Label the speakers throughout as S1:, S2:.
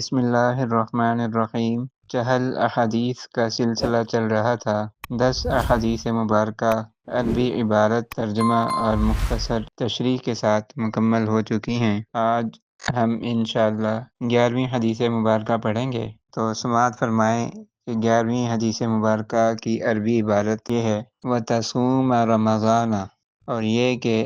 S1: بسم اللہ الرحمن الرحیم۔ چہل احادیث کا سلسلہ چل رہا تھا۔ 10 احادیث مبارکہ عربی عبارت، ترجمہ اور مختصر تشریح کے ساتھ مکمل ہو چکی ہیں۔ آج ہم انشاءاللہ 11ویں حدیث مبارکہ پڑھیں گے۔ تو سماعت فرمائیں کہ 11ویں حدیث مبارکہ کی عربی عبارت یہ ہے: وَتَصُومَ رَمَضَانَ، اور یہ کہ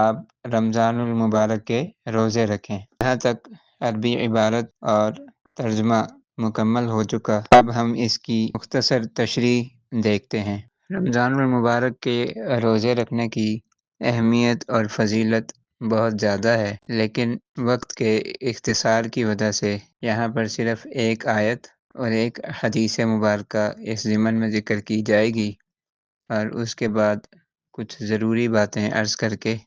S1: آپ رمضان المبارک کے روزے رکھیں۔ یہاں تک عربی عبارت اور ترجمہ مکمل ہو چکا۔ اب ہم اس کی مختصر تشریح دیکھتے ہیں۔ رمضان المبارک کے روزے رکھنے کی اہمیت اور فضیلت بہت زیادہ ہے، لیکن وقت کے اختصار کی وجہ سے یہاں پر صرف ایک آیت اور ایک حدیث مبارکہ اس ضمن میں ذکر کی جائے گی، اور اس کے بعد کچھ ضروری باتیں عرض کر کے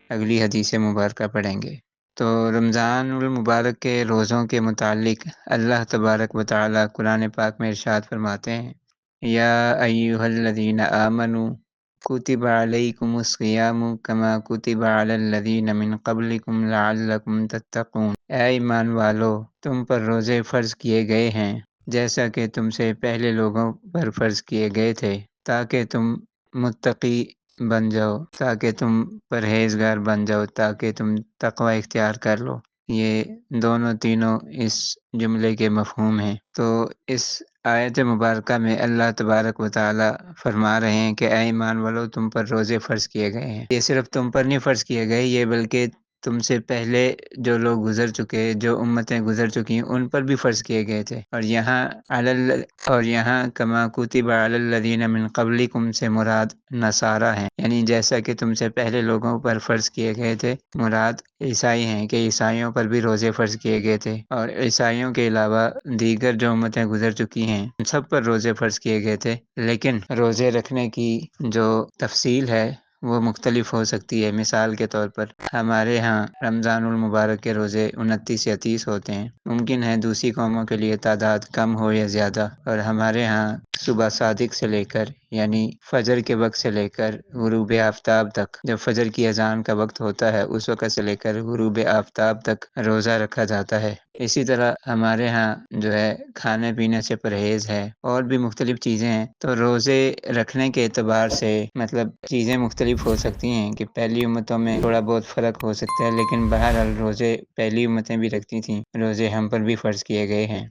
S1: اگلی حدیث مبارکہ پڑھیں گے۔ تو رمضان المبارک کے روزوں کے متعلق اللہ تبارک و تعالی قرآن پاک میں ارشاد فرماتے ہیں: یا ایھا الذین آمنوا کتب علیکم الصیام کما کتب علی الذین من قبلکم لعلکم تتقون، اے ایمان والو، تم پر روزے فرض کیے گئے ہیں جیسا کہ تم سے پہلے لوگوں پر فرض کیے گئے تھے، تاکہ تم متقی بن جاؤ، تاکہ تم پرہیزگار بن جاؤ، تاکہ تم تقوی اختیار کر لو۔ یہ دونوں تینوں اس جملے کے مفہوم ہیں۔ تو اس آیت مبارکہ میں اللہ تبارک و تعالی فرما رہے ہیں کہ اے ایمان والو، تم پر روزے فرض کیے گئے ہیں۔ یہ صرف تم پر نہیں فرض کیے گئے، یہ بلکہ تم سے پہلے جو لوگ گزر چکے، جو امتیں گزر چکی ہیں، ان پر بھی فرض کیے گئے تھے۔ اور یہاں کما کتب علی الذین من قبلکم سے مراد نصارہ ہیں، یعنی جیسا کہ تم سے پہلے لوگوں پر فرض کیے گئے تھے، مراد عیسائی ہیں کہ عیسائیوں پر بھی روزے فرض کیے گئے تھے، اور عیسائیوں کے علاوہ دیگر جو امتیں گزر چکی ہیں ان سب پر روزے فرض کیے گئے تھے، لیکن روزے رکھنے کی جو تفصیل ہے وہ مختلف ہو سکتی ہے۔ مثال کے طور پر ہمارے ہاں رمضان المبارک کے روزے 29 یا 30 ہوتے ہیں، ممکن ہے دوسری قوموں کے لیے تعداد کم ہو یا زیادہ، اور ہمارے ہاں صبح صادق سے لے کر، یعنی فجر کے وقت سے لے کر غروب آفتاب تک، جب فجر کی اذان کا وقت ہوتا ہے اس وقت سے لے کر غروب آفتاب تک روزہ رکھا جاتا ہے۔ اسی طرح ہمارے ہاں جو ہے کھانے پینے سے پرہیز ہے، اور بھی مختلف چیزیں ہیں۔ تو روزے رکھنے کے اعتبار سے مطلب چیزیں مختلف ہو سکتی ہیں کہ پہلی امتوں میں تھوڑا بہت فرق ہو سکتا ہے، لیکن بہرحال روزے پہلی امتیں بھی رکھتی تھیں، روزے ہم پر بھی فرض کیے گئے ہیں۔